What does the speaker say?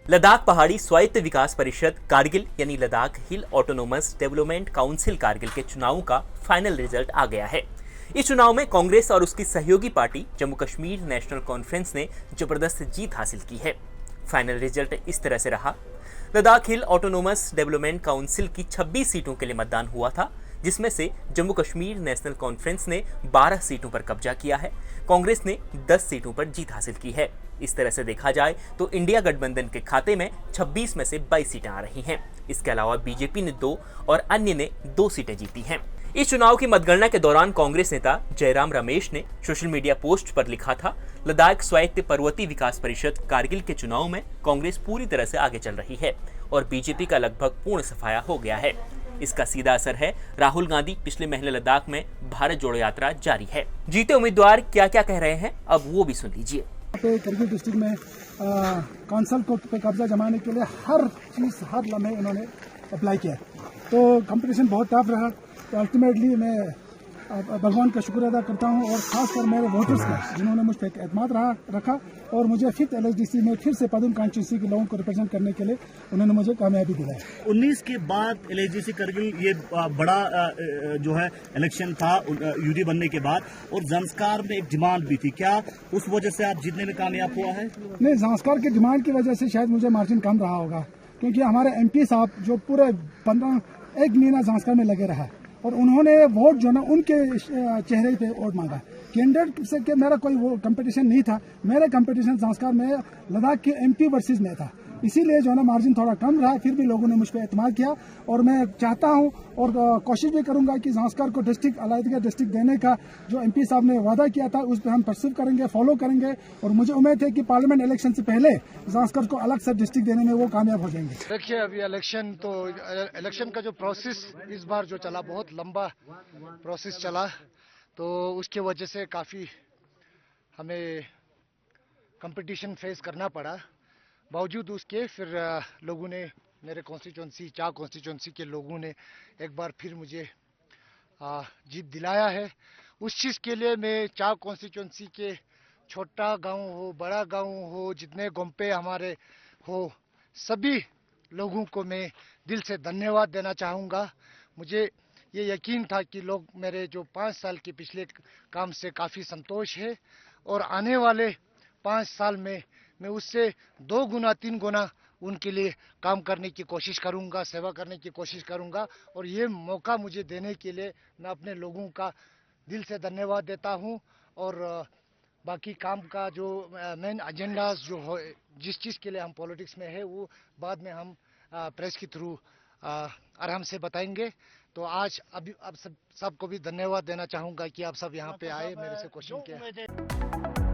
लद्दाख पहाड़ी स्वायत्त विकास परिषद कारगिल यानी लद्दाख हिल ऑटोनोमस डेवलपमेंट काउंसिल कारगिल के चुनावों का फाइनल रिजल्ट आ गया है। इस चुनाव में कांग्रेस और उसकी सहयोगी party Jammu Kashmir national conference ने जबरदस्त जीत हासिल की है। फाइनल रिजल्ट इस तरह से रहा। लद्दाख हिल ऑटोनोमस डेवलपमेंट काउंसिल की 26 सीटों के लिए मतदान हुआ था, जिसमें से जम्मू कश्मीर नेशनल कॉन्फ्रेंस ने 12 सीटों पर कब्जा किया है। कांग्रेस ने 10 सीटों पर जीत हासिल की है। इस तरह से देखा जाए तो इंडिया गठबंधन के खाते में 26 में से 22 सीटें आ रही हैं। इसके अलावा बीजेपी ने 2 और अन्य ने 2 सीटें जीती हैं। इस चुनाव की मतगणना के दौरान कांग्रेस नेता जयराम रमेश ने सोशल मीडिया पोस्ट पर लिखा था, लद्दाख स्वायत्त पर्वतीय विकास परिषद कारगिल के चुनाव में कांग्रेस पूरी तरह से आगे चल रही है और बीजेपी का लगभग पूर्ण सफाया हो गया है। इसका सीधा असर है राहुल गांधी पिछले महीने लद्दाख में भारत जोड़ो यात्रा जारी है। जीते उम्मीदवार क्या क्या कह रहे हैं, अब वो भी सुन लीजिए। करगिल डिस्ट्रिक्ट में काउंसिल को पे कब्जा जमाने के लिए हर चीज़ हर लम्हे उन्होंने अप्लाई किया, तो कंपटीशन बहुत टफ रहा। तो अल्टीमेटली मैं भगवान का शुक्र अदा करता हूं और खासकर मेरे वोटर्स का, जिन्होंने मुझ पर एतमाद रखा और मुझे 5th LHDC में फिर से पदम कॉन्स्टिट्यूंसी के लोगों को रिप्रेजेंट करने के लिए उन्होंने मुझे कामयाबी दिलाई। 19 के बाद LHDC करगिल ये बड़ा जो है इलेक्शन था यूडी बनने के बाद, और ज़ंस्कार में एक डिमांड भी थी। क्या उस वजह से आप जीतने में कामयाब हुआ है? नहीं, ज़ंस्कार की डिमांड की वजह से शायद मुझे मार्जिन कम रहा होगा, क्योंकि हमारे MP साहब जो पूरे 1 महीना ज़ंस्कार में लगे रहा और उन्होंने वोट जो ना उनके चेहरे पे वोट मांगा। कैंडिडेट से के मेरा कोई वो कंपटीशन नहीं था, मेरा कंपटीशन ज़ंस्कार में लद्दाख के MP वर्सेस में था, इसीलिए जो है ना मार्जिन थोड़ा कम रहा। फिर भी लोगों ने मुझ पर एतमाद किया और मैं चाहता हूं और कोशिश भी करूंगा कि ज़ंस्कार को डिस्ट्रिक्ट अलहदा डिस्ट्रिक्ट देने का जो MP साहब ने वादा किया था उस पर हम परसिव करेंगे, फॉलो करेंगे और मुझे उम्मीद है कि पार्लियामेंट इलेक्शन से पहले ज़ंस्कार को अलग से डिस्ट्रिक्ट देने में वो कामयाब हो जाएंगे। देखिए, अभी इलेक्शन का जो प्रोसेस इस बार जो चला, बहुत लंबा प्रोसेस चला, तो उसकी वजह से काफ़ी हमें कंपटीशन फेस करना पड़ा। बावजूद उसके फिर लोगों ने, मेरे कॉन्स्टिट्यूंसी चार कॉन्स्टिट्यूंसी के लोगों ने एक बार फिर मुझे जीत दिलाया है। उस चीज़ के लिए मैं चार कॉन्स्टिट्यूंसी के छोटा गांव हो, बड़ा गांव हो, जितने गोम्पे हमारे हो, सभी लोगों को मैं दिल से धन्यवाद देना चाहूँगा। मुझे ये यकीन था कि लोग मेरे जो 5 साल के पिछले काम से काफ़ी संतोष है और आने वाले 5 साल में मैं उससे 2 गुना 3 गुना उनके लिए काम करने की कोशिश करूंगा, सेवा करने की कोशिश करूंगा। और ये मौका मुझे देने के लिए मैं अपने लोगों का दिल से धन्यवाद देता हूं। और बाकी काम का जो मेन एजेंडाज जो हो, जिस चीज़ के लिए हम पॉलिटिक्स में है, वो बाद में हम प्रेस के थ्रू आराम से बताएंगे। तो आज अभी अब सबको भी धन्यवाद देना चाहूँगा कि आप सब यहाँ पे आए, मेरे से क्वेश्चन किया।